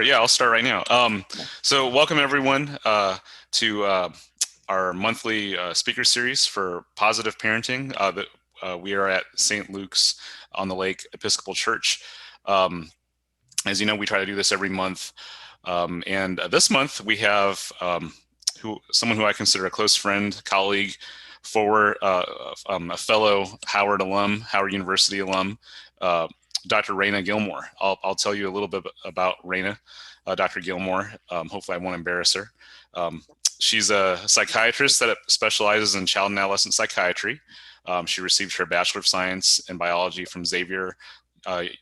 Yeah, I'll start right now. So welcome everyone to our monthly speaker series for positive parenting. We are at St. Luke's on the Lake Episcopal Church. Um, as you know, we try to do this every month, and this month we have someone who I consider a close friend, colleague, a fellow Howard University alum. Uh, Dr. Reyna Gilmore. I'll tell you a little bit about Reyna, Dr. Gilmore. Hopefully, I won't embarrass her. Um, she's a psychiatrist that specializes in child and adolescent psychiatry. She received her Bachelor of Science in Biology from Xavier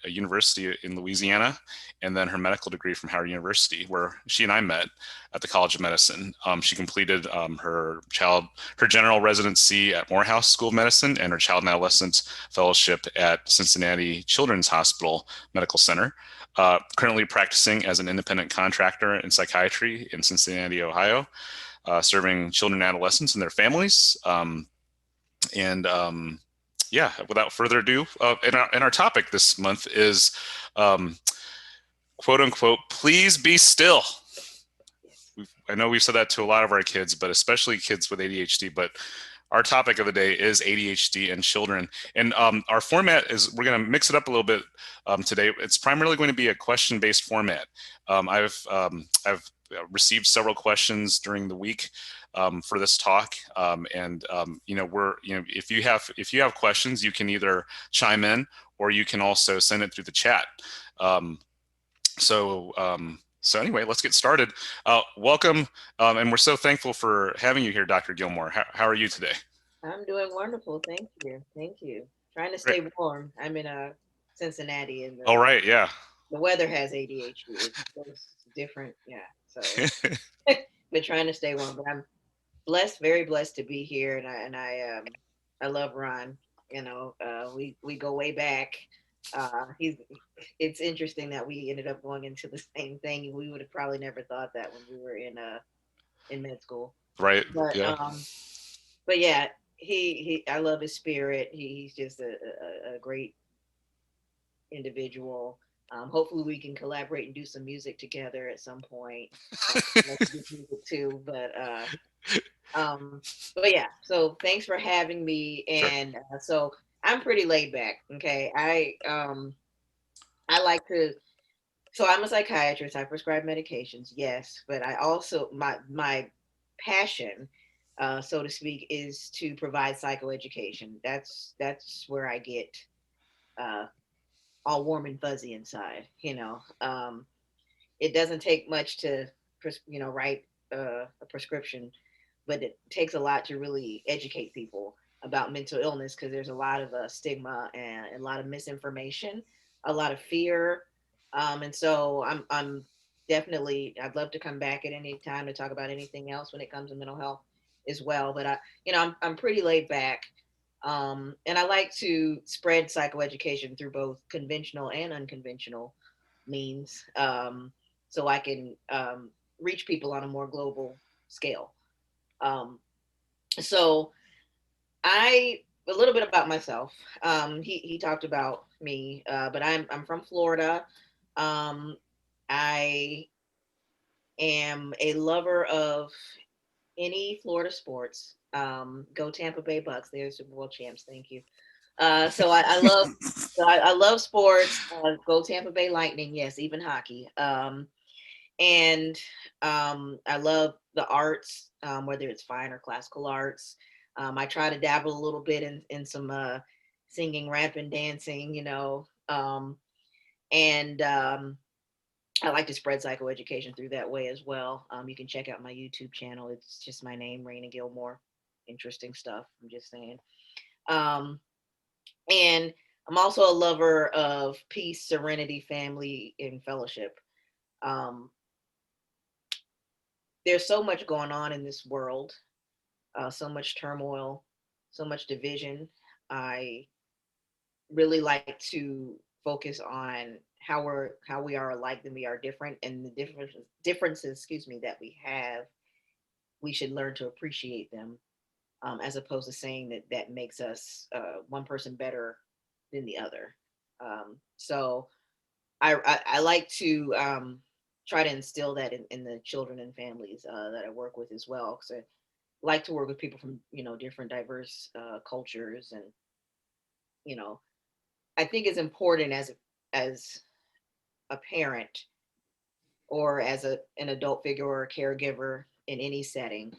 University in Louisiana, and then her medical degree from Howard University, where she and I met at the College of Medicine. She completed her general residency at Morehouse School of Medicine and her child and adolescent fellowship at Cincinnati Children's Hospital Medical Center. Currently practicing as an independent contractor in psychiatry in Cincinnati, Ohio, serving children and adolescents and their families. And Yeah, without further ado, and our topic this month is quote unquote, please be still. I know we've said that to a lot of our kids, but especially kids with ADHD. But our topic of the day is ADHD and children. And our format is, we're going to mix it up a little bit today. It's primarily going to be a question-based format. I've received several questions during the week for this talk, if you have questions, you can either chime in or you can also send it through the chat. So anyway, let's get started. Welcome, and we're so thankful for having you here, Dr. Gilmore. How are you today? I'm doing wonderful. Thank you. Thank you. Trying to Great. stay warm. I'm in Cincinnati and All right, yeah. the weather has ADHD. It's different. Yeah. So, but trying to stay warm. But I'm blessed, very blessed to be here. I love Ron. We go way back. He's it's interesting that we ended up going into the same thing. We would have probably never thought that when we were in med school. Right, But yeah. but yeah, he I love his spirit. He's just a great individual. Hopefully, we can collaborate and do some music together at some point. Let's do music too, um, but yeah. So thanks for having me. Sure. And so I'm pretty laid back. Okay, I like to. So I'm a psychiatrist. I prescribe medications, yes, but I also my passion, so to speak, is to provide psychoeducation. That's where I get uh, all warm and fuzzy inside. It doesn't take much to write a prescription, but it takes a lot to really educate people about mental illness because there's a lot of stigma and a lot of misinformation, a lot of fear, and so I'm definitely I'd love to come back at any time to talk about anything else when it comes to mental health as well. But I'm pretty laid back. And I like to spread psychoeducation through both conventional and unconventional means, so I can reach people on a more global scale. Um, so I a little bit about myself. He talked about me, but I'm from Florida. Um, I am a lover of any Florida sports. Go Tampa Bay Bucks! They're Super Bowl champs. Thank you. I love sports. Go Tampa Bay Lightning! Yes, even hockey. And I love the arts, whether it's fine or classical arts. I try to dabble a little bit in some singing, rap, and dancing, and I like to spread psychoeducation through that way as well. You can check out my YouTube channel. It's just my name, Reyna Gilmore. Interesting stuff. I'm just saying. Um, and I'm also a lover of peace, serenity, family, and fellowship. Um, there's so much going on in this world, so much turmoil, so much division. I really like to focus on how we are alike than we are different, and the differences, excuse me, that we have. We should learn to appreciate them, as opposed to saying that makes us one person better than the other. So I like to try to instill that in the children and families that I work with as well. Because I like to work with people from, different diverse cultures. And, you know, I think it's important as a parent or as an adult figure or a caregiver in any setting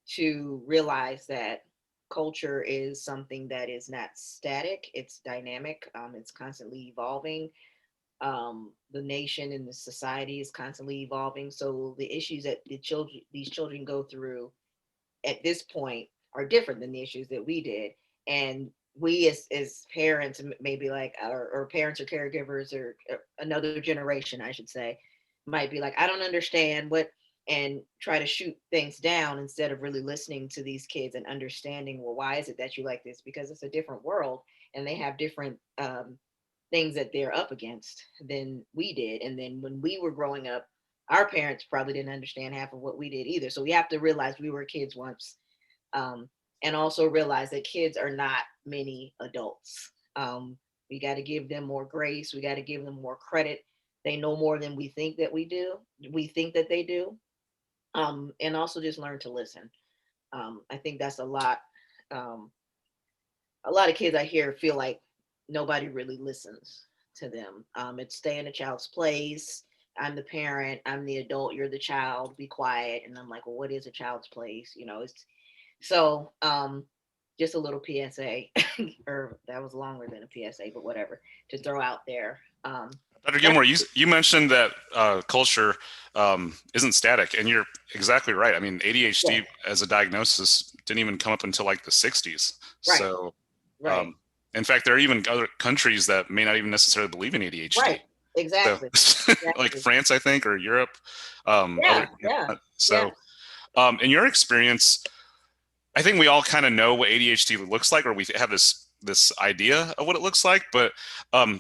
to realize that culture is something that is not static, it's dynamic, it's constantly evolving. The nation and the society is constantly evolving. So the issues that these children go through at this point are different than the issues that we did. And we as parents, maybe like, or parents or caregivers or another generation, I should say, might be like, I don't understand what, and try to shoot things down instead of really listening to these kids and understanding, well, why is it that you like this? Because it's a different world and they have different things that they're up against than we did. And then when we were growing up, our parents probably didn't understand half of what we did either. So we have to realize we were kids once, um, and also realize that kids are not many adults. We got to give them more grace. We got to give them more credit. They know more than we think that we do. We think that they do. And also just learn to listen. I think that's a lot. Um, a lot of kids I hear feel like nobody really listens to them. It's stay in a child's place. I'm the parent. I'm the adult. You're the child. Be quiet. And I'm like, well, what is a child's place? It's so. Just a little PSA, or that was longer than a PSA, but whatever, to throw out there. Dr. Gilmore, you mentioned that culture isn't static, and you're exactly right. I mean, Yeah, ADHD as a diagnosis didn't even come up until like the 60s. right, So, right, um, in fact, there are even other countries that may not even necessarily believe in right. ADHD. So, Exactly, like exactly. France, I think, or Europe, Yeah, other. yeah, yeah. So, in your experience, I think we all kind of know what ADHD looks like, or we have this idea of what it looks like. But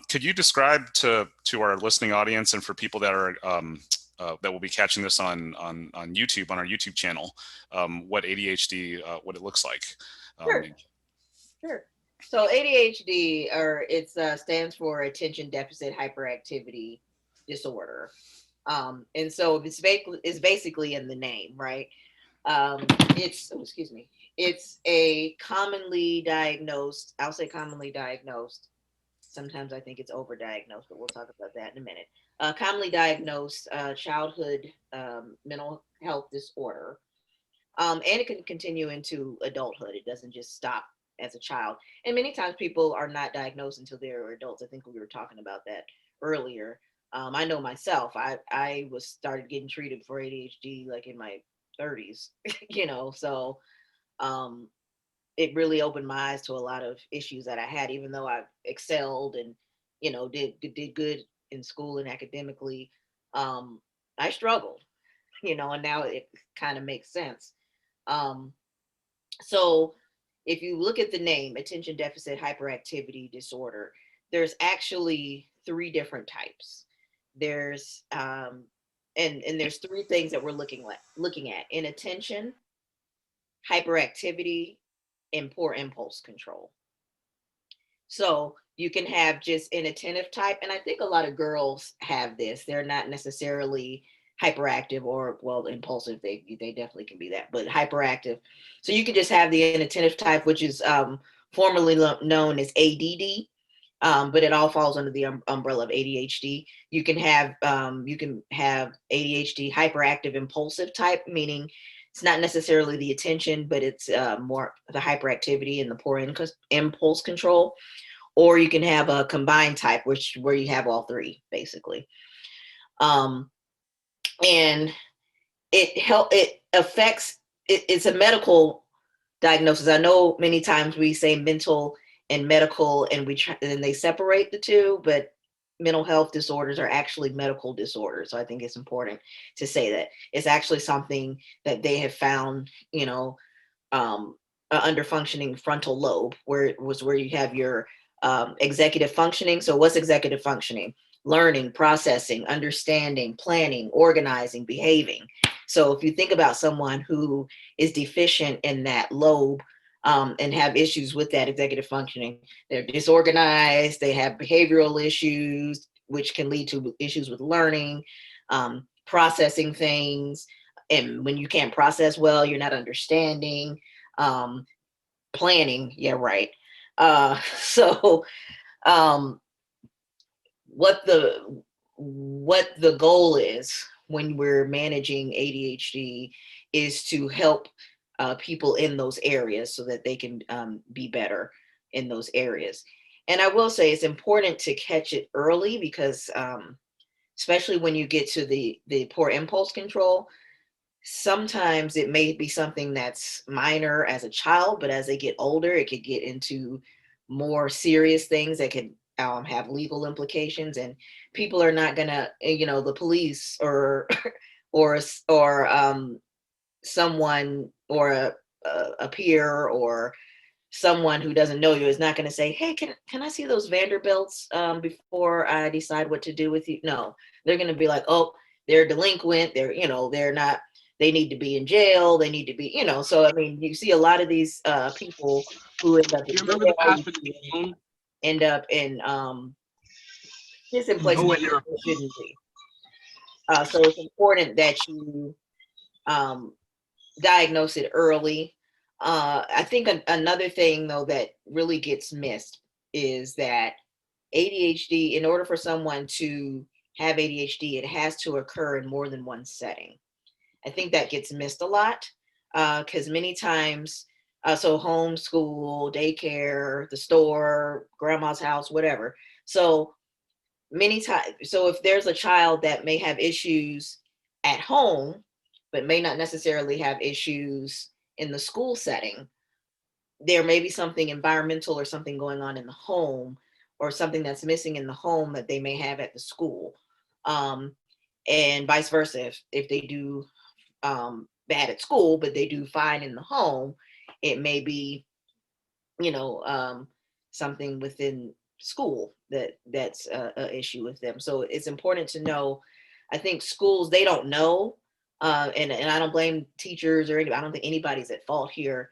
could you describe to our listening audience and for people that are that will be catching this on YouTube, on our YouTube channel, what ADHD what it looks like? Sure, sure. So ADHD, or it's stands for Attention Deficit Hyperactivity Disorder. And so it's basically in the name, right? Excuse me, it's a commonly diagnosed, I'll say commonly diagnosed, sometimes I think it's overdiagnosed, but we'll talk about that in a minute. Commonly diagnosed childhood mental health disorder, and it can continue into adulthood. It doesn't just stop as a child, and many times people are not diagnosed until they're adults. I think we were talking about that earlier. I know myself, I was started getting treated for ADHD like in my 30s, so um, it really opened my eyes to a lot of issues that I had, even though I excelled and, did good in school and academically. I struggled, and now it kind of makes sense. Um, so if you look at the name, attention deficit hyperactivity disorder, there's actually three different types. There's and there's three things that we're looking at: inattention, hyperactivity, and poor impulse control. So you can have just inattentive type, and I think a lot of girls have this. They're not necessarily hyperactive or, well, impulsive. They definitely can be that, but hyperactive. So you can just have the inattentive type, which is formerly known as ADD. But it all falls under the umbrella of ADHD. You can have ADHD hyperactive impulsive type, meaning it's not necessarily the attention, but it's more the hyperactivity and the poor impulse control. Or you can have a combined type, where you have all three basically. Um, and it affects it's a medical diagnosis. I know many times we say mental and medical, and they separate the two, but mental health disorders are actually medical disorders. So I think it's important to say that it's actually something that they have found, under functioning frontal lobe, where it was where you have your executive functioning. So what's executive functioning? Learning, processing, understanding, planning, organizing, behaving. So if you think about someone who is deficient in that lobe, and have issues with that executive functioning, they're disorganized, they have behavioral issues, which can lead to issues with learning, processing things. And when you can't process well, you're not understanding. Um, Planning, yeah, right. So um, what the goal is when we're managing ADHD is to help people in those areas so that they can be better in those areas. And I will say it's important to catch it early because especially when you get to the poor impulse control, sometimes it may be something that's minor as a child, but as they get older, it could get into more serious things that could have legal implications. And people are not gonna, the police or someone or a peer or someone who doesn't know you is not going to say, "Hey, can I see those Vanderbilts before I decide what to do with you?" No, they're going to be like, "Oh, they're delinquent. They're not. They need to be in jail. They need to be, So I mean, you see a lot of these people who end up in You remember the jail, password to your phone? end up in just in Oh places wait, you're they shouldn't be. So it's important that you um, diagnose it early. I think another thing though that really gets missed is that ADHD, in order for someone to have ADHD, it has to occur in more than one setting. I think that gets missed a lot because many times, so home, school, daycare, the store, grandma's house, whatever. So many times, so if there's a child that may have issues at home, but may not necessarily have issues in the school setting, there may be something environmental or something going on in the home or something that's missing in the home that they may have at the school. Um, and vice versa. If they do bad at school, but they do fine in the home, it may be, you know, um, something within school that's a issue with them. So it's important to know. I think schools, they don't know, and I don't blame teachers or anybody. I don't think anybody's at fault here.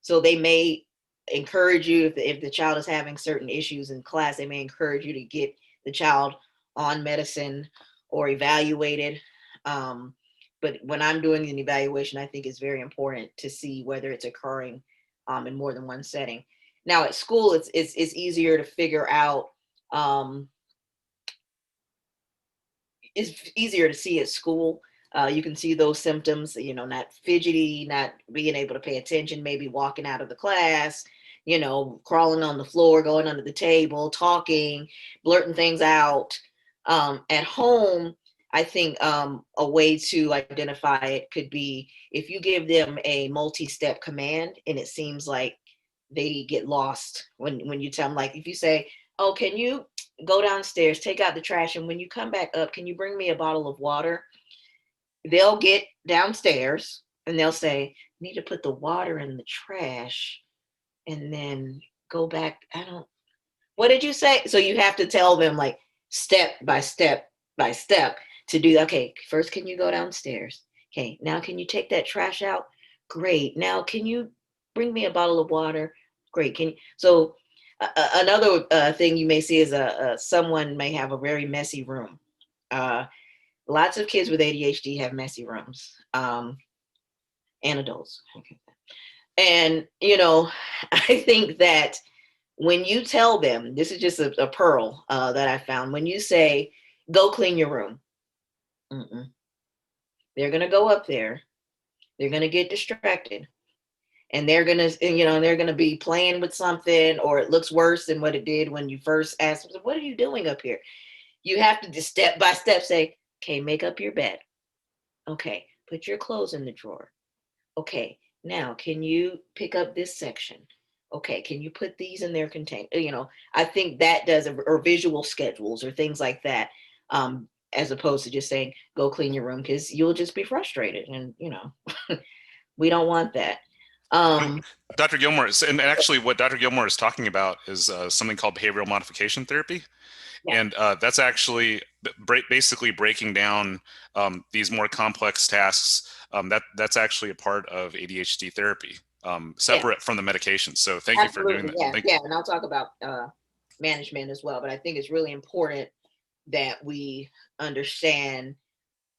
So they may encourage you if the child is having certain issues in class, they may encourage you to get the child on medicine or evaluated. Um, but when I'm doing an evaluation, I think it's very important to see whether it's occurring in more than one setting. Now at school, it's easier to figure out. Um, it's easier to see at school. You can see those symptoms, not fidgety, not being able to pay attention, maybe walking out of the class, crawling on the floor, going under the table, talking, blurting things out. At home, I think a way to identify it could be if you give them a multi-step command and it seems like they get lost when you tell them, like if you say, "Oh, can you go downstairs, take out the trash, and when you come back up, can you bring me a bottle of water?" They'll get downstairs and they'll say, "Need to put the water in the trash and then go back." I don't, what did you say? So you have to tell them like step by step by step to do. Okay, first, can you go downstairs? Okay, now can you take that trash out? Great. Now can you bring me a bottle of water? Great. Can you? So another thing you may see is someone may have a very messy room. Uh, Lots of kids with ADHD have messy rooms, and adults. And I think that when you tell them, this is just a pearl that I found. When you say, "Go clean your room," mm-mm. They're gonna go up there. They're gonna get distracted, and they're gonna be playing with something, or it looks worse than what it did when you first asked them, "What are you doing up here?" You have to just step by step say, "Okay, make up your bed. Okay, put your clothes in the drawer. Okay, now can you pick up this section? Okay, can you put these in their container?" I think that does, or visual schedules or things like that, as opposed to just saying, "Go clean your room," because you'll just be frustrated, and we don't want that. And Um, Dr. Gilmore, and actually, what Dr. Gilmore is talking about is something called behavioral modification therapy, yeah, and that's actually basically breaking down these more complex tasks. That's actually a part of ADHD therapy, yeah, separate from the medication. So thank you for doing absolutely, that. yeah, yeah, and I'll talk about management as well. But I think it's really important that we understand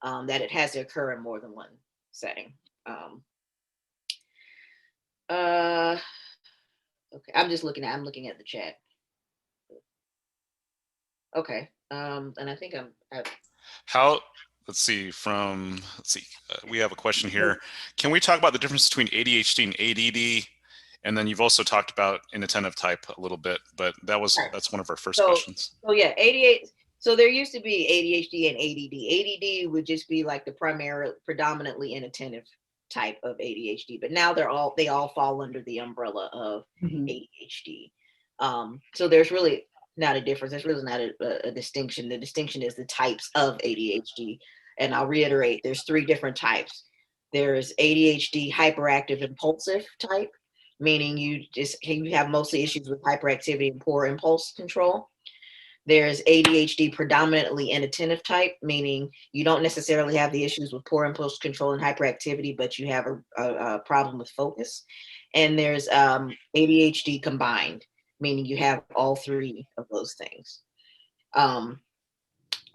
that it has to occur in more than one setting. Um, uh, okay, I'm looking at the chat. Okay, and I think I, How, let's see, we have a question here. Can we talk about the difference between ADHD and ADD? And then you've also talked about inattentive type a little bit, but right. that's one of our first So, questions. so yeah, 88. So there used to be ADHD and ADD. ADD would just be like the predominantly inattentive type of ADHD, but now they all fall under the umbrella of ADHD. So there's really not a difference. There's really not a distinction. The distinction is the types of ADHD, and I'll reiterate: there's three different types. There's ADHD hyperactive impulsive type, meaning you have mostly issues with hyperactivity and poor impulse control. There's ADHD predominantly inattentive type, meaning you don't necessarily have the issues with poor impulse control and hyperactivity, but you have a problem with focus. And there's ADHD combined, meaning you have all three of those things. Um,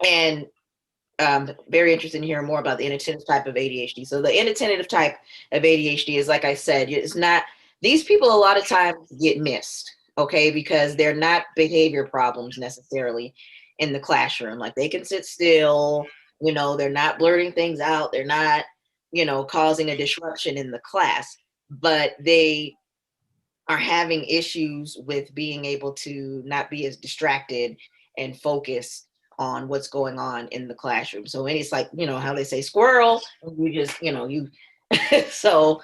and Very interested in hearing more about the inattentive type of ADHD. So the inattentive type of ADHD is, like I said, it's not, these people a lot of times get missed, okay, because they're not behavior problems necessarily in the classroom. Like they can sit still, they're not blurting things out, they're not, causing a disruption in the class, but they are having issues with being able to not be as distracted and focused on what's going on in the classroom. So, and it's like, how they say squirrel, you just, you, so,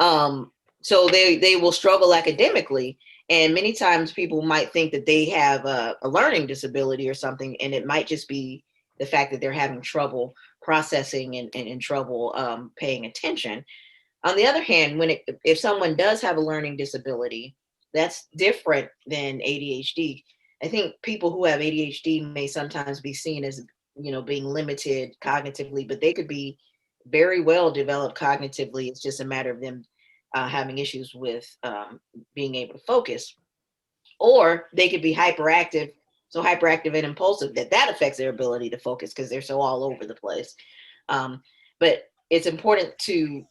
um, so they will struggle academically. And many times people might think that they have a learning disability or something, and it might just be the fact that they're having trouble processing and trouble paying attention. On the other hand, if someone does have a learning disability, that's different than ADHD. I think people who have ADHD may sometimes be seen as, being limited cognitively, but they could be very well developed cognitively. It's just a matter of them having issues with being able to focus, or they could be hyperactive, so hyperactive and impulsive that affects their ability to focus because they're so all over the place. But it's important to,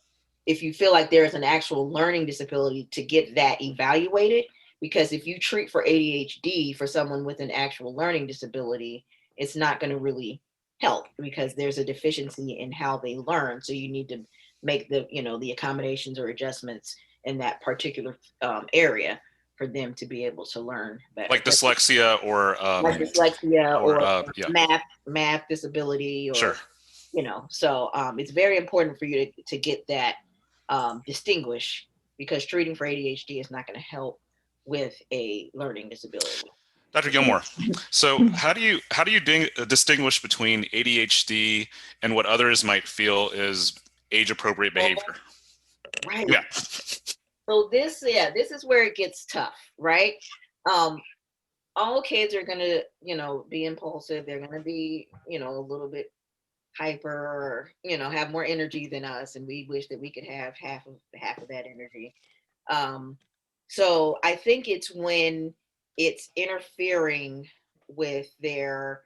if you feel like there is an actual learning disability, to get that evaluated, because if you treat for ADHD for someone with an actual learning disability, it's not going to really help because there's a deficiency in how they learn. So you need to make the accommodations or adjustments in that particular area for them to be able to learn better. Like dyslexia Like dyslexia or yeah, math disability, sure. or so it's very important for you to get that distinguished, because treating for ADHD is not going to help with a learning disability. Dr. Gilmore, so how do you distinguish between ADHD and what others might feel is age appropriate behavior? Right. Yeah. So this is where it gets tough, right? Um, all kids are gonna, be impulsive. They're gonna be, a little bit hyper, or, have more energy than us, and we wish that we could have half of that energy. Um, so I think it's when it's interfering with their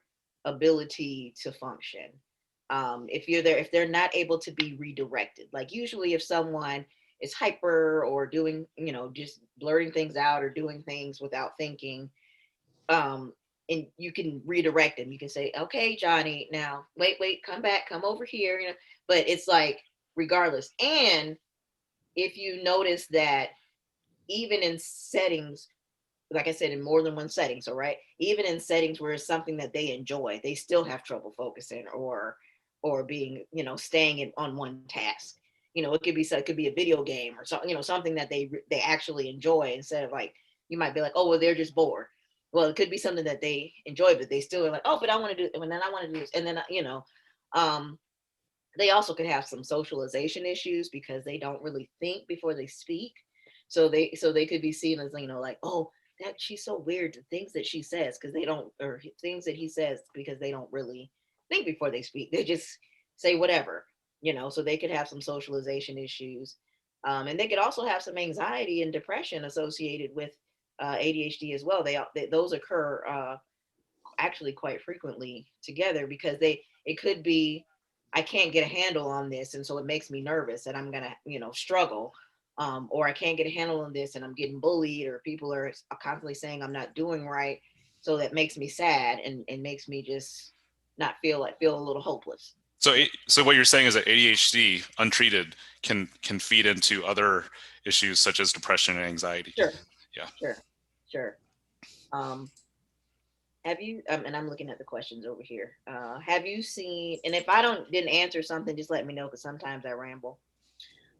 ability to function. If they're not able to be redirected, like usually if someone is hyper or doing, just blurting things out or doing things without thinking, um, and you can redirect them. You can say, "Okay, Johnny, now wait, come back, come over here," But it's like regardless. And if you notice that even in settings, like I said, in more than one setting, so right, even in settings where it's something that they enjoy, they still have trouble focusing, or being, staying on one task. It could be a video game or something, something that they actually enjoy, instead of, like, you might be like, oh well, they're just bored. Well, it could be something that they enjoy, but they still are like, oh, but I want to do, and then I want to do this, and then um they also could have some socialization issues because they don't really think before they speak. So they could be seen as, like, oh, that she's so weird, the things that she says, because they don't, or things that he says, because they don't really think before they speak. They just say whatever. So they could have some socialization issues. And they could also have some anxiety and depression associated with ADHD as well. Those occur actually quite frequently together, because it could be I can't get a handle on this, and so it makes me nervous that I'm gonna, struggle. Or I can't get a handle on this and I'm getting bullied, or people are constantly saying I'm not doing right. So that makes me sad, and makes me just not feel a little hopeless. So, so what you're saying is that ADHD untreated can feed into other issues such as depression and anxiety. Sure, Yeah. sure, sure. Um, have you? And I'm looking at the questions over here. Have you seen? And if I didn't answer something, just let me know, because sometimes I ramble.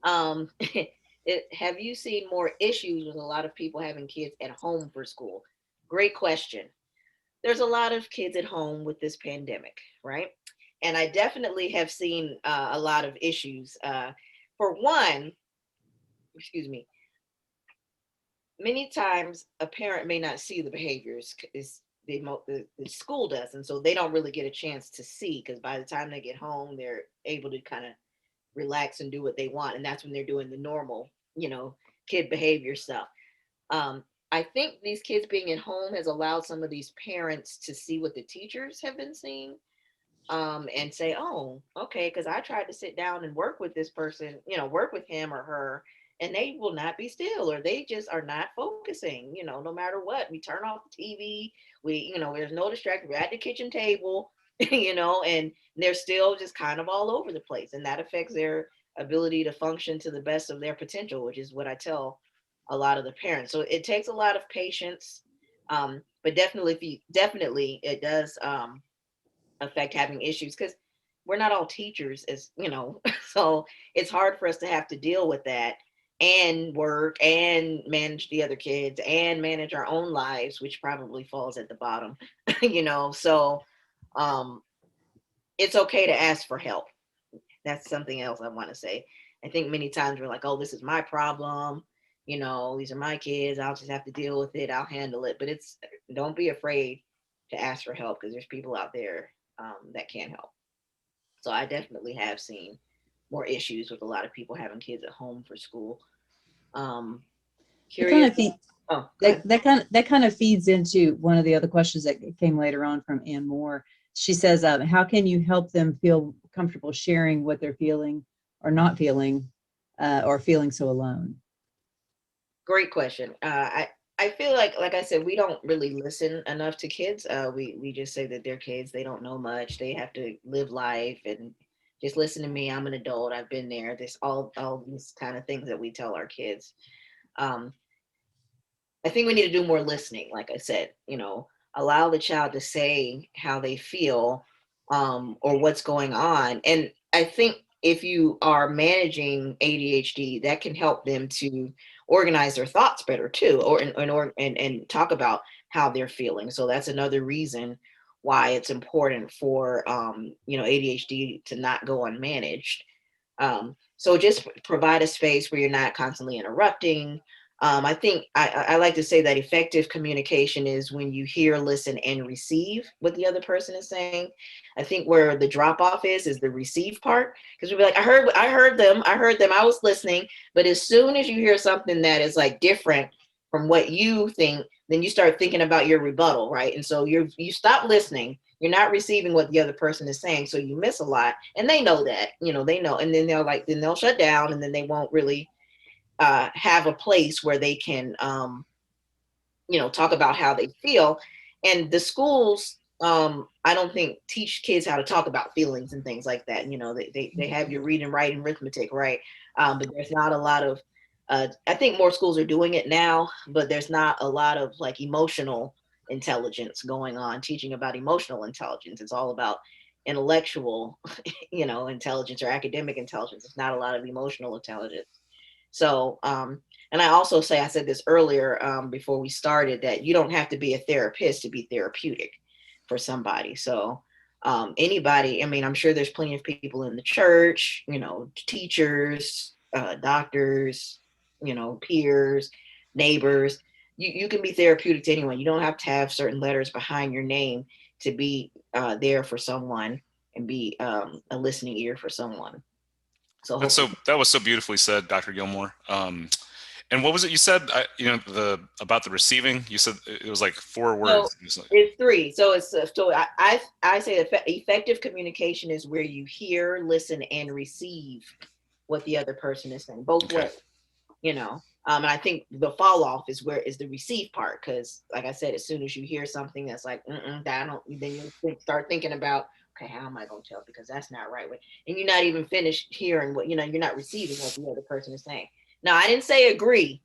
Um, have you seen more issues with a lot of people having kids at home for school? Great question. There's a lot of kids at home with this pandemic, right? And I definitely have seen a lot of issues. For one, excuse me, many times a parent may not see the behaviors, the school does, and so they don't really get a chance to see, because by the time they get home, they're able to kind of relax and do what they want, and that's when they're doing the normal, kid behavior stuff. um, I think these kids being at home has allowed some of these parents to see what the teachers have been seeing, and say, oh, okay, because I tried to sit down and work with this person, work with him or her, and they will not be still, or they just are not focusing, no matter what. We turn off the TV, there's no distraction. We're at the kitchen table, and they're still just kind of all over the place. And that affects their ability to function to the best of their potential, which is what I tell a lot of the parents. So it takes a lot of patience. But definitely it does affect having issues, because we're not all teachers, as so it's hard for us to have to deal with that, and work and manage the other kids and manage our own lives, which probably falls at the bottom. So um it's okay to ask for help. That's something else I want to say. I think many times we're like, oh, this is my problem, these are my kids, I'll just have to deal with it, I'll handle it. But it's don't be afraid to ask for help, because there's people out there that can help. So I definitely have seen more issues with a lot of people having kids at home for school. Um, It kind Curious. of feed, Oh, go ahead. that kind of feeds into one of the other questions that came later on from Ann Moore. She says, how can you help them feel comfortable sharing what they're feeling or not feeling, or feeling so alone? Great question. I feel like I said, we don't really listen enough to kids. We just say that they're kids. They don't know much. They have to live life, and just listen to me. I'm an adult. I've been there. This all these kind of things that we tell our kids. Um, I think we need to do more listening. Like I said, allow the child to say how they feel, or what's going on. And I think if you are managing ADHD, that can help them to organize their thoughts better too, and talk about how they're feeling. So that's another reason why it's important for ADHD to not go unmanaged. So just provide a space where you're not constantly interrupting. I think I like to say that effective communication is when you hear, listen, and receive what the other person is saying. I think where the drop off is the receive part, because we'll be like, I heard them, I was listening. But as soon as you hear something that is like different from what you think, then you start thinking about your rebuttal, right? And so you stop listening. You're not receiving what the other person is saying, so you miss a lot, and they know that. They know, and then they'll shut down, and then they won't really have a place where they can talk about how they feel. And the schools, I don't think, teach kids how to talk about feelings and things like that. They have your reading, writing, arithmetic, right? But there's not a lot of I think more schools are doing it now, but there's not a lot of like emotional intelligence going on, teaching about emotional intelligence. It's all about intellectual intelligence, or academic intelligence. It's not a lot of emotional intelligence. So, and I said this earlier, before we started, that you don't have to be a therapist to be therapeutic for somebody. So, anybody, I mean, I'm sure there's plenty of people in the church, teachers, doctors, peers, neighbors. You can be therapeutic to anyone. You don't have to have certain letters behind your name to be there for someone, and be a listening ear for someone. So hopefully, That was so beautifully said, Dr. Gilmore. And what was it you said? About the receiving. You said it was like 4 So words. it's 3. So I say effective communication is where you hear, listen, and receive what the other person is saying, both Okay. ways. And I think the fall off is the receive part, because like I said, as soon as you hear something that's like, that I don't, then you start thinking about, okay, how am I going to tell? Because that's not right way. And you're not even finished hearing what, you're not receiving what the other person is saying. Now, I didn't say agree.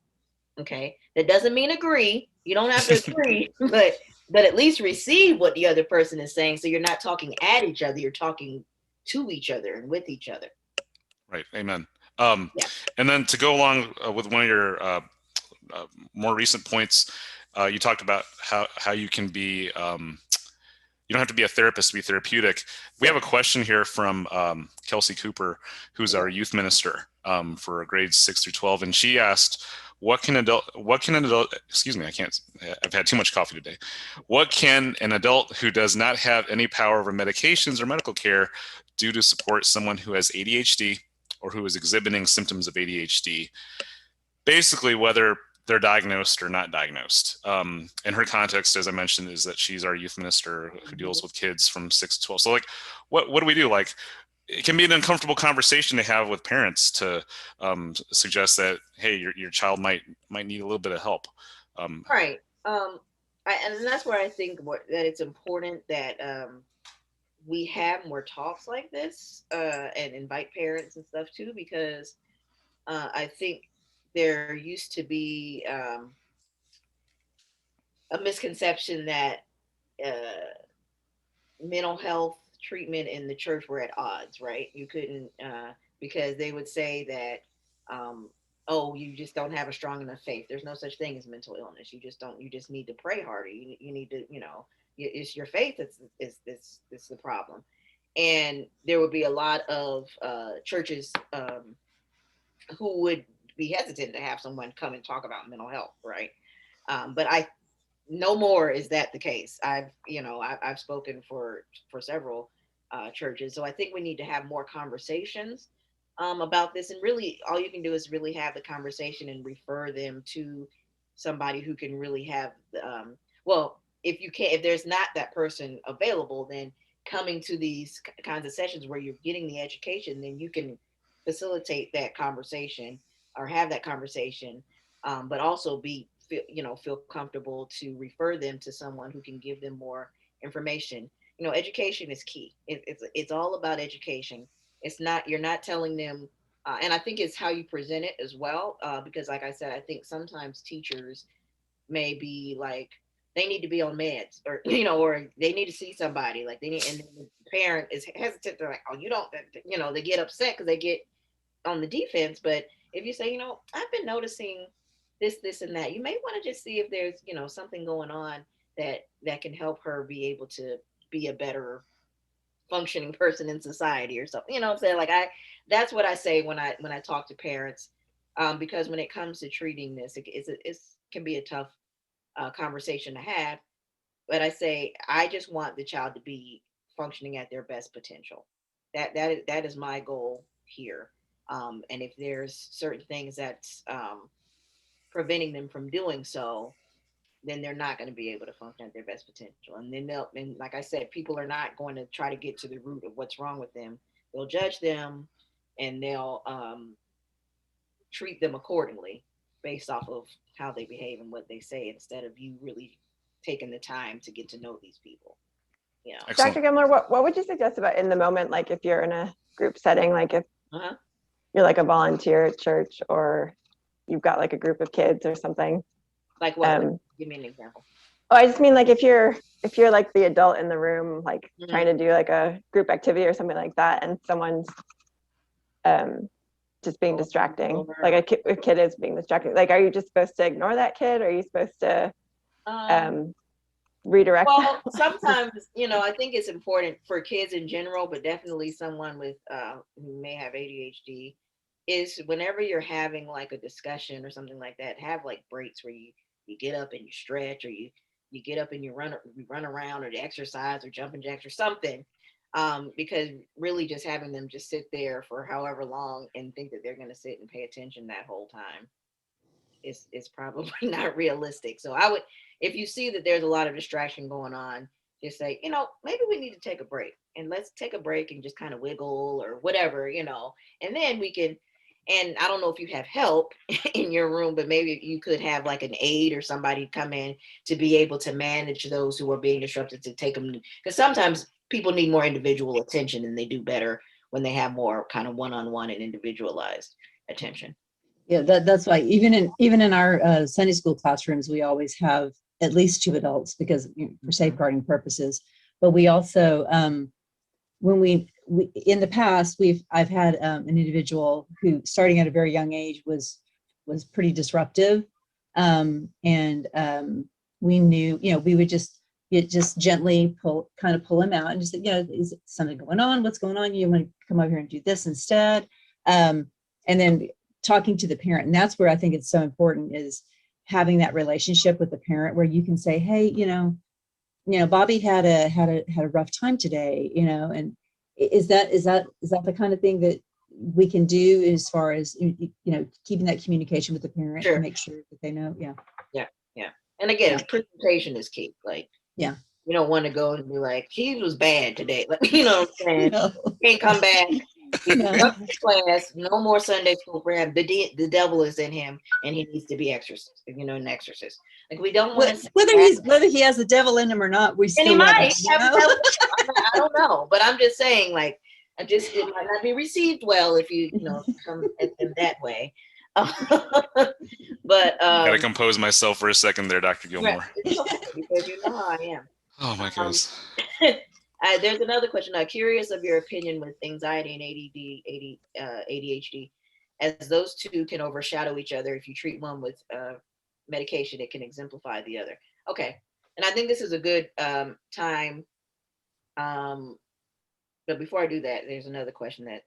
Okay. That doesn't mean agree. You don't have to agree, but at least receive what the other person is saying. So you're not talking at each other. You're talking to each other and with each other. Right. Amen. Yeah. And then to go along with one of your more recent points, you talked about how you can be, you don't have to be a therapist to be therapeutic. We have a question here from Kelsey Cooper, who's our youth minister for grades 6 through 12. And she asked, excuse me, I've had too much coffee today. What can an adult who does not have any power over medications or medical care do to support someone who has ADHD or who is exhibiting symptoms of ADHD? Basically, whether they're diagnosed or not diagnosed. And her context, as I mentioned, is that she's our youth minister who deals with kids from 6 to 12. So like, what do we do? Like, it can be an uncomfortable conversation to have with parents to suggest that, hey, your child might need a little bit of help. Right. And that's where I think that it's important that we have more talks like this and invite parents and stuff too, because I think there used to be a misconception that mental health treatment in the church were at odds, right? You couldn't, because they would say that, oh, you just don't have a strong enough faith. There's no such thing as mental illness. You just need to pray harder. You need to, it's your faith that's the problem. And there would be a lot of churches who would be hesitant to have someone come and talk about mental health, right? But no more is that the case. I've spoken for several churches, so I think we need to have more conversations about this. And really, all you can do is really have the conversation and refer them to somebody who can really have. Well, if there's not that person available, then coming to these kinds of sessions where you're getting the education, then you can facilitate that conversation or have that conversation, but also feel comfortable to refer them to someone who can give them more information. Education is key. It's all about education. It's not, you're not telling them, and I think it's how you present it as well, because like I said, I think sometimes teachers may be like, they need to be on meds, or or they need to see somebody, like they need, and the parent is hesitant. They're like, oh, you don't, they get upset because they get on the defense. But if you say, I've been noticing this and that, you may want to just see if there's something going on that can help her be able to be a better functioning person in society or something. You know what I'm saying? Like, that's what I say when I talk to parents, because when it comes to treating this, it can be a tough conversation to have. But I say, I just want the child to be functioning at their best potential. That is my goal here. And if there's certain things that's preventing them from doing so, then they're not going to be able to function at their best potential. And then and like I said, people are not going to try to get to the root of what's wrong with them. They'll judge them, and they'll treat them accordingly based off of how they behave and what they say, instead of you really taking the time to get to know these people. Excellent. Dr. Gilmore, what would you suggest about in the moment, like if you're in a group setting, like if you're like a volunteer at church, or you've got like a group of kids or something? Like what? Give me an example. Oh, I just mean like if you're like the adult in the room, like trying to do like a group activity or something like that, and someone's just being distracting, like a kid is being distracting, like are you just supposed to ignore that kid, or are you supposed to redirect? Well, sometimes, I think it's important for kids in general, but definitely someone with who may have ADHD, is whenever you're having like a discussion or something like that, have like breaks where you get up and you stretch, or you get up and you run around, or exercise, or jumping jacks or something, because really just having them just sit there for however long and think that they're going to sit and pay attention that whole time is probably not realistic. So I would, if you see that there's a lot of distraction going on, just say, maybe we need to take a break, and let's take a break and just kind of wiggle or whatever, and then we can. And I don't know if you have help in your room, but maybe you could have like an aide or somebody come in to be able to manage those who are being disrupted, to take them, because sometimes people need more individual attention, and they do better when they have more kind of one-on-one and individualized attention. Yeah, that's why even in our Sunday school classrooms, we always have at least 2 adults, because for safeguarding purposes. But we also, when we in the past, I've had an individual who, starting at a very young age, was pretty disruptive, and we knew, we would just gently pull him out and just say, is something going on? What's going on? You want to come over here and do this instead? And then talking to the parent. And that's where I think it's so important, is having that relationship with the parent, where you can say, hey, Bobby had a rough time today, and is that the kind of thing that we can do, as far as, keeping that communication with the parent? Sure. To make sure that they know. Yeah. And again, presentation is key. Like, yeah, you don't want to go and be like, he was bad today. Like, you know what I'm saying? No. Can't come back. No. Class, no more Sunday school for him. The devil is in him, and he needs to be exorcist. An exorcist. Like, we don't want to whether he has the devil in him or not. We and still he love might him, have I don't know, but I'm just saying, like, it might not be received well if you come at them that way. But Gotta compose myself for a second there, Dr. Gilmore. because you know how I am. Oh my goodness. There's another question. Curious of your opinion with anxiety and ADHD, as those two can overshadow each other. If you treat one with medication, it can exemplify the other. Okay, and I think this is a good time. But before I do that, there's another question that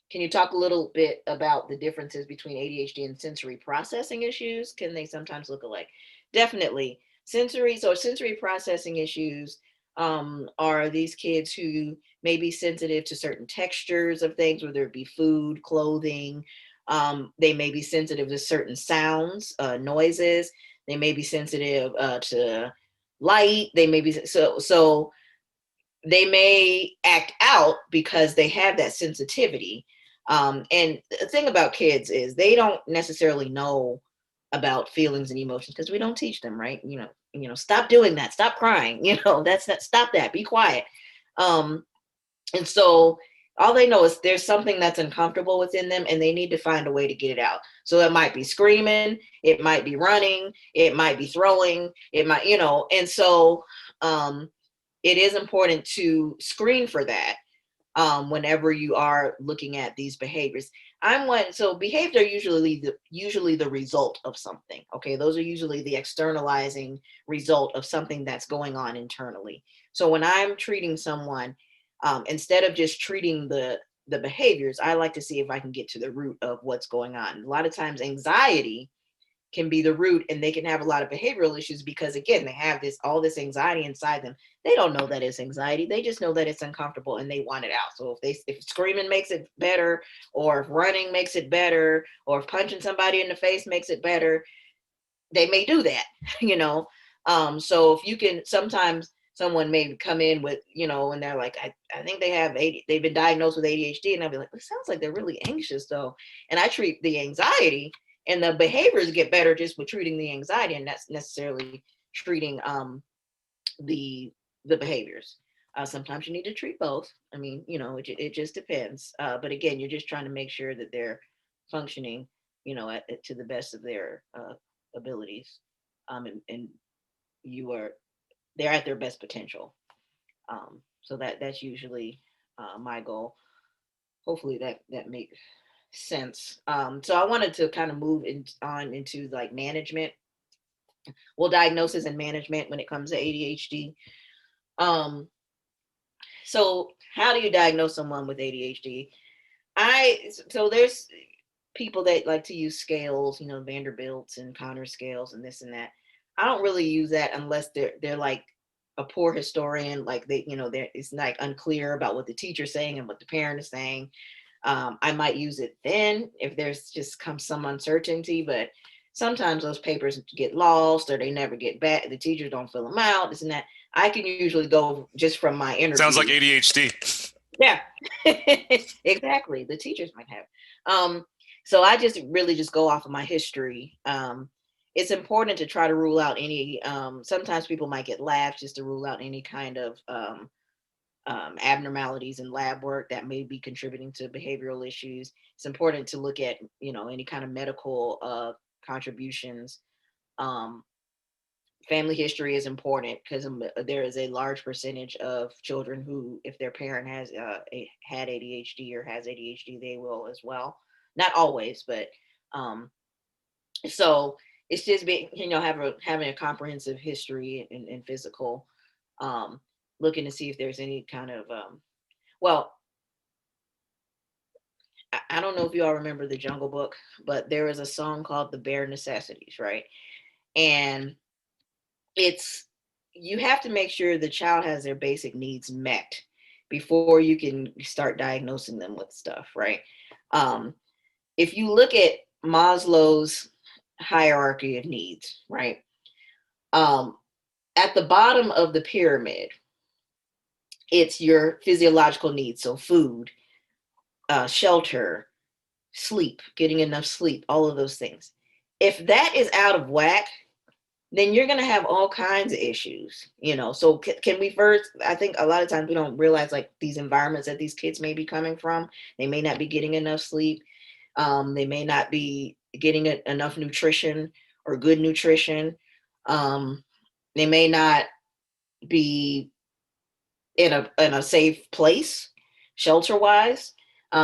can you talk a little bit about the differences between ADHD and sensory processing issues? Can they sometimes look alike? Definitely. Sensory processing issues are these kids who may be sensitive to certain textures of things, whether it be food, clothing. They may be sensitive to certain sounds, noises. They may be sensitive to light. They may be so they may act out because they have that sensitivity. And the thing about kids is they don't necessarily know about feelings and emotions because we don't teach them, right? Stop doing that. Stop crying. Stop that. Be quiet. And so all they know is there's something that's uncomfortable within them, and they need to find a way to get it out. So it might be screaming, it might be running, it might be throwing, it might, and so it is important to screen for that whenever you are looking at these behaviors. So behaviors are usually the result of something. Okay, those are usually the externalizing result of something that's going on internally. So when I'm treating someone, instead of just treating the behaviors, I like to see if I can get to the root of what's going on. A lot of times anxiety can be the root, and they can have a lot of behavioral issues because, again, they have all this anxiety inside them. They don't know that it's anxiety. They just know that it's uncomfortable and they want it out. So if screaming makes it better, or if running makes it better, or if punching somebody in the face makes it better, they may do that, so if you can, sometimes someone may come in with, and they're like, I think they've been diagnosed with ADHD, and I'll be like, it sounds like they're really anxious though. And I treat the anxiety, and the behaviors get better just with treating the anxiety, and that's necessarily treating the behaviors. Sometimes you need to treat both. I mean, it just depends. But again, you're just trying to make sure that they're functioning, to the best of their abilities, and they're at their best potential. So that's usually my goal. Hopefully that makes sense. So I wanted to kind of move on into like management, diagnosis and management when it comes to ADHD. So how do you diagnose someone with ADHD? So there's people that like to use scales, Vanderbilt's and Connor scales and this and that. I don't really use that unless they're like a poor historian, like it's like unclear about what the teacher's saying and what the parent is saying. I might use it then if there's just some uncertainty, but sometimes those papers get lost or they never get back. The teachers don't fill them out, this and that. I can usually go just from my interview. Sounds like ADHD. Yeah, exactly. The teachers might have. So I just really just go off of my history. It's important to try to rule out any, sometimes people might get labs just to rule out any kind of abnormalities in lab work that may be contributing to behavioral issues. It's important to look at, any kind of medical contributions. Family history is important because there is a large percentage of children who, if their parent has had ADHD or has ADHD, they will as well. Not always, but so it's just being, having a comprehensive history and physical, looking to see if there's any kind of, well, I don't know if you all remember the Jungle Book, but there is a song called The Bare Necessities, right? And you have to make sure the child has their basic needs met before you can start diagnosing them with stuff, right? If you look at Maslow's hierarchy of needs, right? At the bottom of the pyramid, it's your physiological needs. So food, shelter, sleep, getting enough sleep, all of those things. If that is out of whack, then you're going to have all kinds of issues, So can we first, I think a lot of times we don't realize like these environments that these kids may be coming from, they may not be getting enough sleep. They may not be getting enough nutrition or good nutrition. They may not be in a safe place, shelter wise.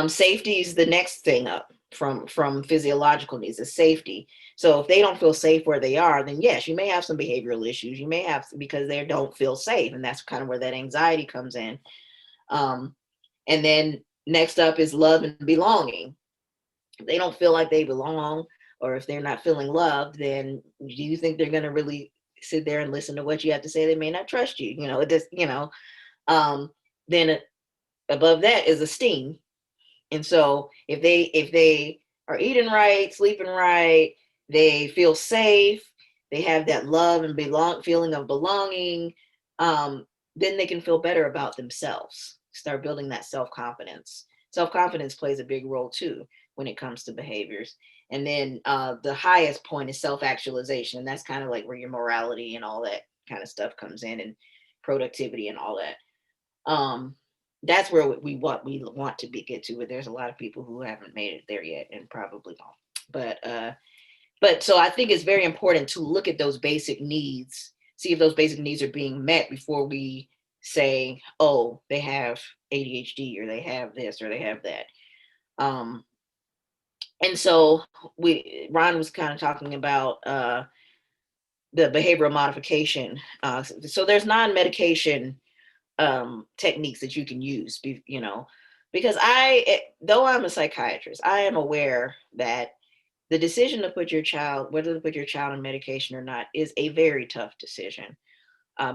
Safety is the next thing up from physiological needs, is safety. So if they don't feel safe where they are, then yes, you may have some behavioral issues. You may have, because they don't feel safe, and that's kind of where that anxiety comes in. And then next up is love and belonging. If they don't feel like they belong, or if they're not feeling loved, then do you think they're going to really sit there and listen to what you have to say? They may not trust you. Then above that is esteem. And so if they are eating right, sleeping right, they feel safe, they have that love and feeling of belonging, then they can feel better about themselves, start building that self-confidence. Self-confidence plays a big role too when it comes to behaviors. And then the highest point is self-actualization. And that's kind of like where your morality and all that kind of stuff comes in, and productivity and all that. That's where we want to get to, but there's a lot of people who haven't made it there yet and probably won't. But so I think it's very important to look at those basic needs, see if those basic needs are being met before we say, oh, they have ADHD or they have this or they have that. And so Ron was kind of talking about the behavioral modification. So there's non-medication techniques that you can use, because though I'm a psychiatrist, I am aware that the decision to put your child, whether to put your child on medication or not, is a very tough decision,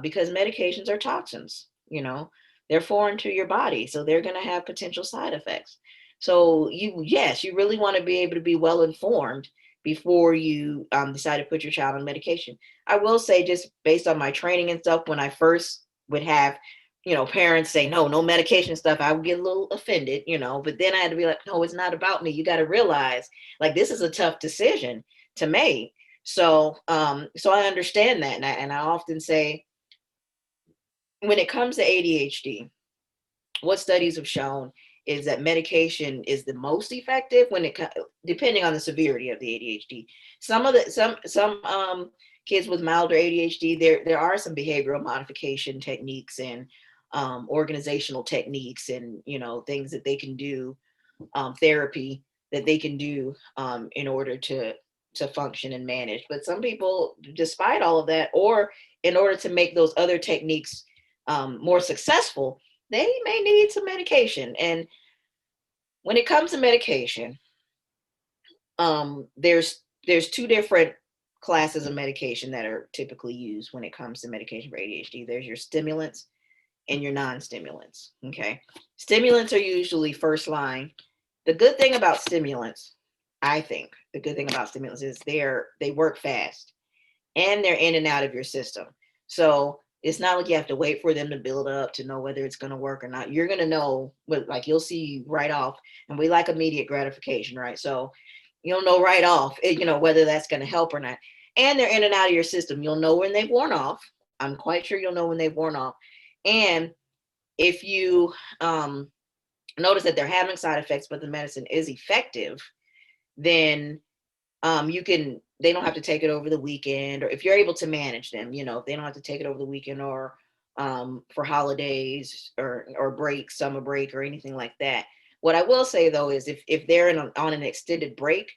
because medications are toxins, they're foreign to your body. So they're going to have potential side effects. So you really want to be able to be well informed before you decide to put your child on medication. I will say, just based on my training and stuff, when I first would have parents say, no medication stuff, I would get a little offended, but then I had to be like, no, it's not about me. You got to realize, like, this is a tough decision to make. So I understand that. And I often say, when it comes to ADHD, what studies have shown is that medication is the most effective depending on the severity of the ADHD. Some kids with milder ADHD, there are some behavioral modification techniques and organizational techniques and things that they can do, therapy that they can do in order to function and manage. But some people, despite all of that, or in order to make those other techniques more successful, they may need some medication. And when it comes to medication, there's two different classes of medication that are typically used when it comes to medication for ADHD. There's your stimulants and your non-stimulants. Okay. Stimulants are usually first line. The good thing about stimulants, I think, the good thing about stimulants is they work fast and they're in and out of your system. So it's not like you have to wait for them to build up to know whether it's going to work or not. You're going to know, like you'll see right off, and we like immediate gratification, right? So you'll know right off, whether that's going to help or not. And they're in and out of your system. You'll know when they've worn off. I'm quite sure you'll know when they've worn off. And if you notice that they're having side effects, but the medicine is effective, then they don't have to take it over the weekend, or if you're able to manage them, if they don't have to take it over the weekend or for holidays or break, summer break or anything like that. What I will say though is if they're on an extended break,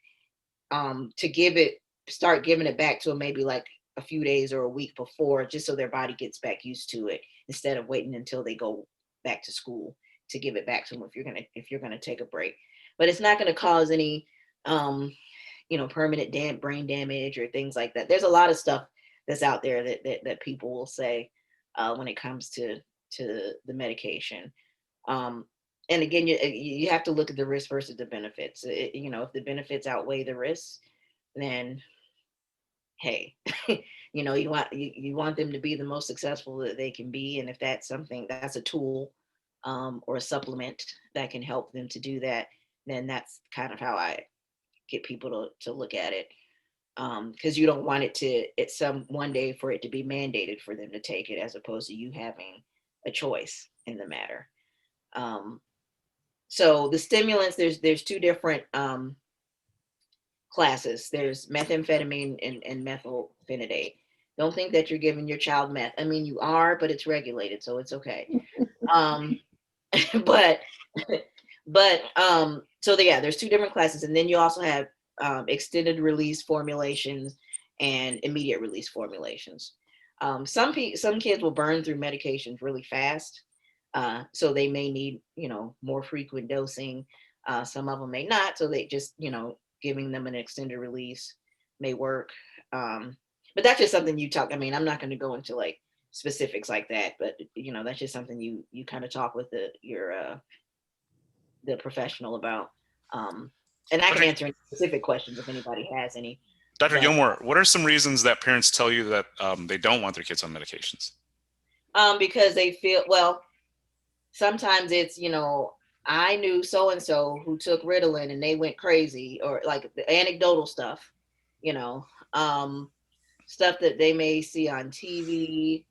to start giving it back to them maybe like a few days or a week before, just so their body gets back used to it, instead of waiting until they go back to school to give it back to them if you're gonna take a break. But it's not gonna cause any permanent brain damage or things like that. There's a lot of stuff that's out there that people will say when it comes to the medication. And again, you have to look at the risk versus the benefits. If the benefits outweigh the risks, then hey, you want them to be the most successful that they can be. And if that's a tool or a supplement that can help them to do that, then that's kind of how I get people to look at it. Because you don't want it to, one day for it to be mandated for them to take it, as opposed to you having a choice in the matter. So the stimulants, there's two different classes. There's methamphetamine and methylphenidate. Don't think that you're giving your child meth. I mean, you are, but it's regulated, so it's okay. But there's two different classes, and then you also have extended release formulations and immediate release formulations. Some kids will burn through medications really fast, so they may need more frequent dosing. Some of them may not, so they just giving them an extended release may work. But that's just something you talk. I mean, I'm not going to go into like specifics like that, but that's just something you kind of talk with the professional about. And I can answer any specific questions if anybody has any. Dr. Gilmore, what are some reasons that parents tell you that they don't want their kids on medications? Because they feel, well, sometimes it's, I knew so-and-so who took Ritalin and they went crazy, or like the anecdotal stuff, stuff that they may see on TV,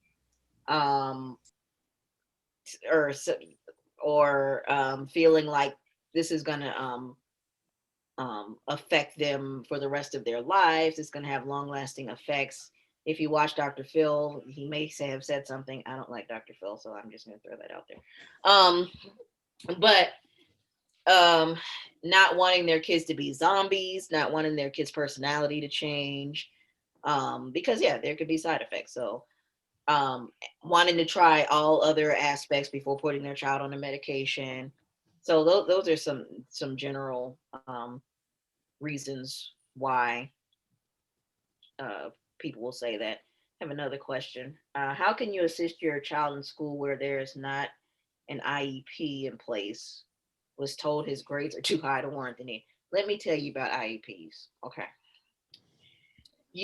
or feeling like this is going to affect them for the rest of their lives. It's going to have long-lasting effects. If you watch Dr. Phil, he may have said something. I don't like Dr. Phil, so I'm just going to throw that out there. But not wanting their kids to be zombies, not wanting their kids' personality to change, because there could be side effects. So wanting to try all other aspects before putting their child on a medication. So those are some general reasons why people will say that. I have another question. How can you assist your child in school where there is not an IEP in place? Was told his grades are too high to warrant the need. Let me tell you about IEPs. Okay.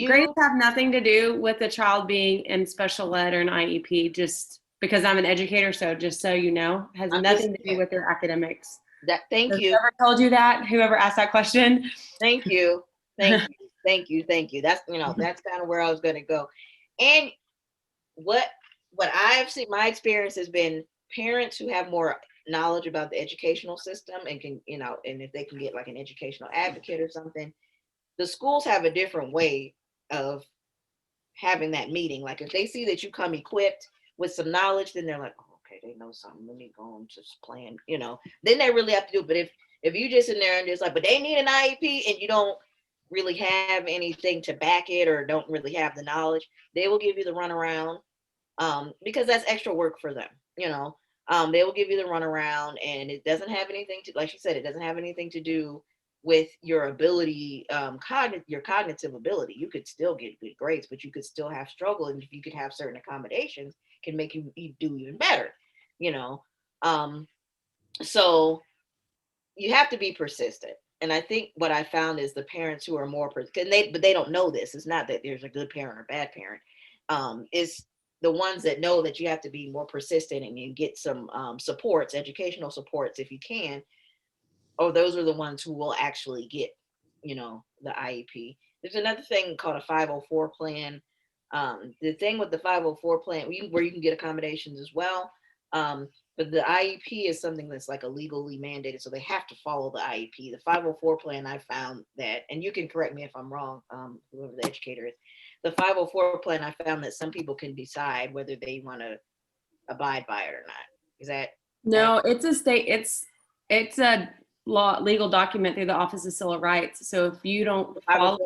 Grades have nothing to do with the child being in special ed or an IEP, just because I'm an educator, so just so you know, has nothing to do with their academics. Thank you. Whoever told you that, whoever asked that question. Thank you. Thank you. That's, that's kind of where I was going to go. And what I've seen, my experience has been parents who have more knowledge about the educational system and can, and if they can get like an educational advocate or something, the schools have a different way of having that meeting. Like if they see that you come equipped with some knowledge, then they're like, oh, okay, they know something. Let me go and just plan, then they really have to do it. But if you just in there and just like, but they need an IEP and you don't really have anything to back it or don't really have the knowledge, they will give you the runaround, because that's extra work for them, they will give you the runaround, and it doesn't have anything to, like she said, it doesn't have anything to do with your ability, your cognitive ability. You could still get good grades, but you could still have struggle, and if you could have certain accommodations, can make you do even better, So you have to be persistent. And I think what I found is the parents who are more, but they don't know this. It's not that there's a good parent or bad parent. It's the ones that know that you have to be more persistent and you get some supports, educational supports if you can. Or those are the ones who will actually get, you know, the IEP. There's another thing called a 504 plan. The thing with the 504 plan, where you can get accommodations as well. But the IEP is something that's like a legally mandated, so they have to follow the IEP. The 504 plan, I found that, and you can correct me if I'm wrong, whoever the educator is. The 504 plan, I found that some people can decide whether they want to abide by it or not. Is that? No, it's a state. It's a legal document through the Office of Civil Rights. So if you don't follow,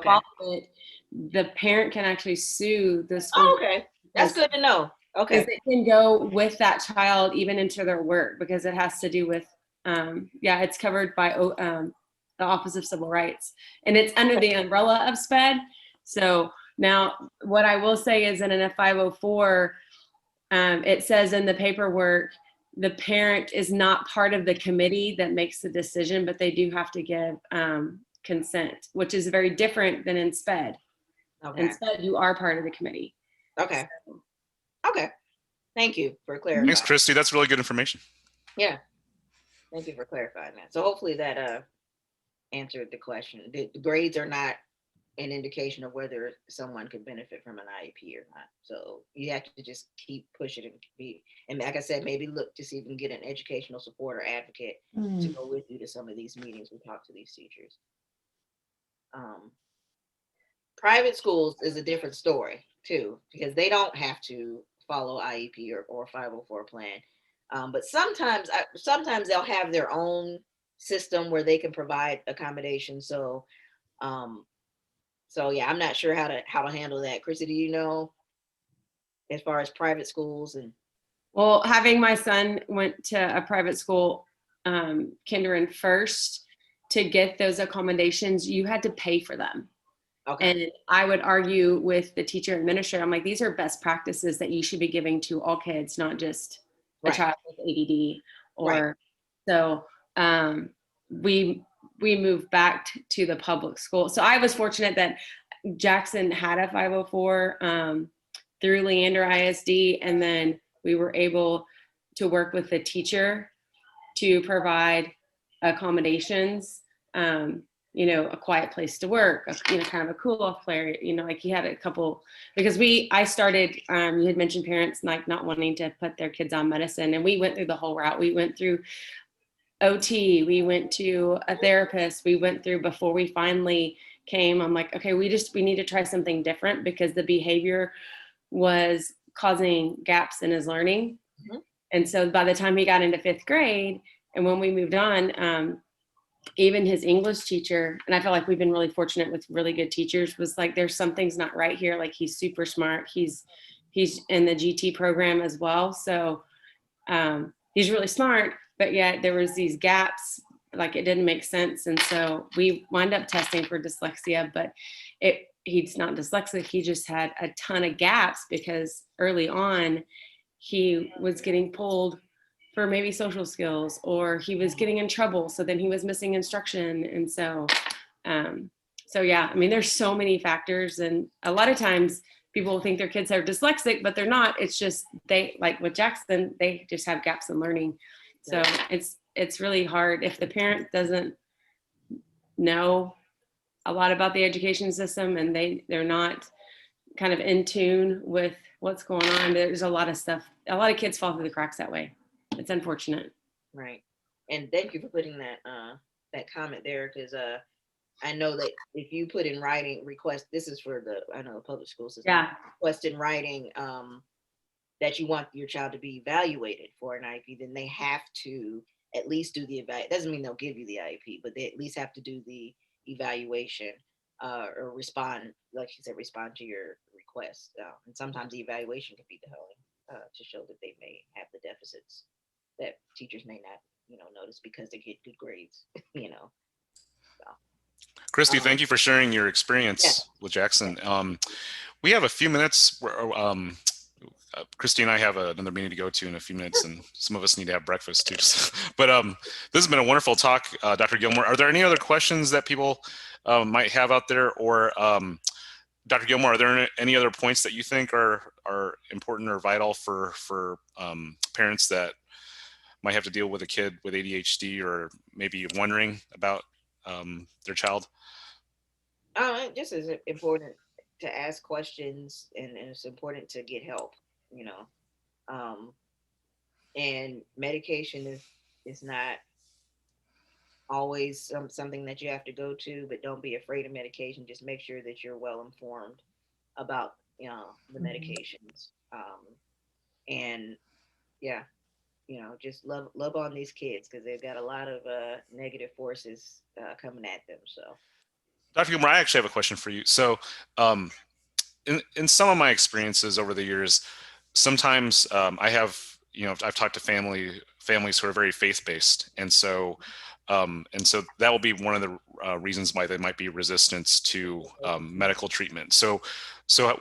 follow it, the parent can actually sue the school. Oh, okay, that's good to know. Okay, it can go with that child even into their work because it has to do with it's covered by the Office of Civil Rights, and it's under the umbrella of SPED. So now what I will say is that in a 504, it says in the paperwork the parent is not part of the committee that makes the decision, but they do have to give consent, which is very different than in SPED. Okay. In SPED, you are part of the committee. Okay. So. Okay. Thank you for clarifying. Thanks, Christy. That's really good information. Yeah. Thank you for clarifying that. So hopefully that answered the question. The grades are not an indication of whether someone could benefit from an IEP or not. So you have to just keep pushing and like I said, maybe look to see if you can get an educational support or advocate to go with you to some of these meetings and talk to these teachers. Private schools is a different story too, because they don't have to follow IEP or 504 plan. But sometimes they'll have their own system where they can provide accommodation. So yeah, I'm not sure how to handle that. Chrissy, do you know as far as private schools? And well, having my son went to a private school, kinder and first, to get those accommodations, you had to pay for them. Okay. And I would argue with the teacher administrator, I'm like, these are best practices that you should be giving to all kids, not just a child with ADD. Or so we moved back to the public school. So I was fortunate that Jackson had a 504 through Leander ISD, and then we were able to work with the teacher to provide accommodations. A quiet place to work, kind of a cool off player, like he had a couple, because I started, you had mentioned parents like not wanting to put their kids on medicine, and we went through the whole route. We went through OT, we went to a therapist, we went through before we finally came. I'm like, okay, we need to try something different because the behavior was causing gaps in his learning. Mm-hmm. And so by the time he got into 5th grade and when we moved on, even his English teacher, and I feel like we've been really fortunate with really good teachers, was like, there's something's not right here. Like, he's super smart. He's in the GT program as well. So he's really smart, but yet there was these gaps, like it didn't make sense. And so we wind up testing for dyslexia, but he's not dyslexic. He just had a ton of gaps because early on he was getting pulled for maybe social skills, or he was getting in trouble. So then he was missing instruction. And so, yeah, I mean, there's so many factors. And a lot of times people think their kids are dyslexic, but they're not. It's just, they, like with Jackson, they just have gaps in learning. So it's really hard if the parent doesn't know a lot about the education system and they're not kind of in tune with what's going on. There's a lot of stuff. A lot of kids fall through the cracks that way. It's unfortunate. Right. And thank you for putting that comment there, because I know that if you put in writing request, this is for the public school system. Yeah. Request in writing that you want your child to be evaluated for an IEP, then they have to at least do the evaluation. Doesn't mean they'll give you the IEP, but they at least have to do the evaluation or respond, like she said, respond to your request. And sometimes the evaluation can be telling to show that they may have the deficits that teachers may not, notice because they get good grades, So. Christy, thank you for sharing your experience with Jackson. We have a few minutes. Christine and I have another meeting to go to in a few minutes, and some of us need to have breakfast too. But this has been a wonderful talk, Dr. Gilmore. Are there any other questions that people might have out there? Or Dr. Gilmore, are there any other points that you think are important or vital for parents that might have to deal with a kid with ADHD, or maybe wondering about their child? Just as important to ask questions, and it's important to get help, you know. And medication is not always something that you have to go to, but don't be afraid of medication. Just make sure that you're well informed about, you know, the medications. And yeah, you know, just love on these kids, because they've got a lot of negative forces coming at them. So, Dr. Gilmore, I actually have a question for you. So, in some of my experiences over the years, sometimes I have, you know, I've talked to families who are very faith-based, and so that will be one of the reasons why they might be resistant to medical treatment. So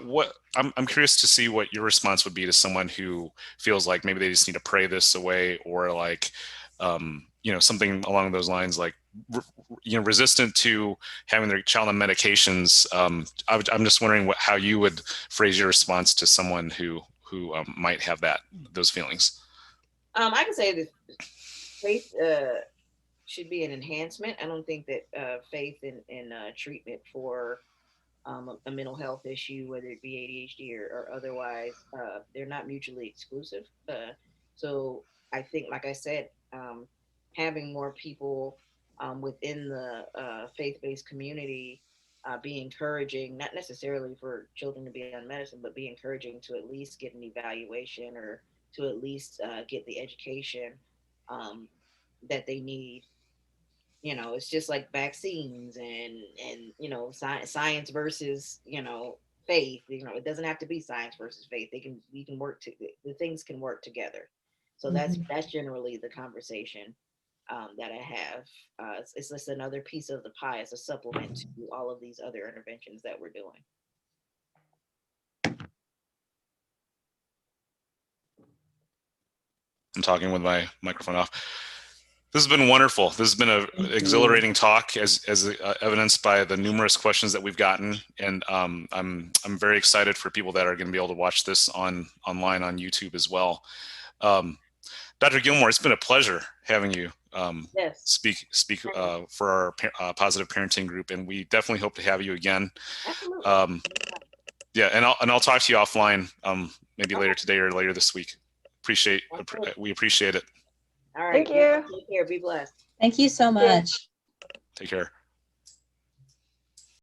what I'm curious to see what your response would be to someone who feels like maybe they just need to pray this away, or like, you know, something along those lines, like, you know, resistant to having their child on medications. I'm just wondering how you would phrase your response to someone who might have those feelings. I can say that faith should be an enhancement. I don't think that faith in treatment for a mental health issue, whether it be ADHD or otherwise, they're not mutually exclusive. So I think, like I said, having more people within the faith-based community be encouraging, not necessarily for children to be on medicine, but be encouraging to at least get an evaluation, or to at least get the education that they need. You know, it's just like vaccines and you know, science versus, you know, faith. You know, it doesn't have to be science versus faith. We can work the things can work together. So that's generally the conversation that I have. It's just another piece of the pie as a supplement to all of these other interventions that we're doing. I'm talking with my microphone off. This has been wonderful. This has been an exhilarating talk, as evidenced by the numerous questions that we've gotten, and I'm very excited for people that are going to be able to watch this online on YouTube as well. Dr. Gilmore, it's been a pleasure having you speak for our positive parenting group, and we definitely hope to have you again. Absolutely. Yeah, and I'll talk to you offline, maybe later today or later this week. We appreciate it. All right. Thank you. Take care. Be blessed. Thank you so much. Take care.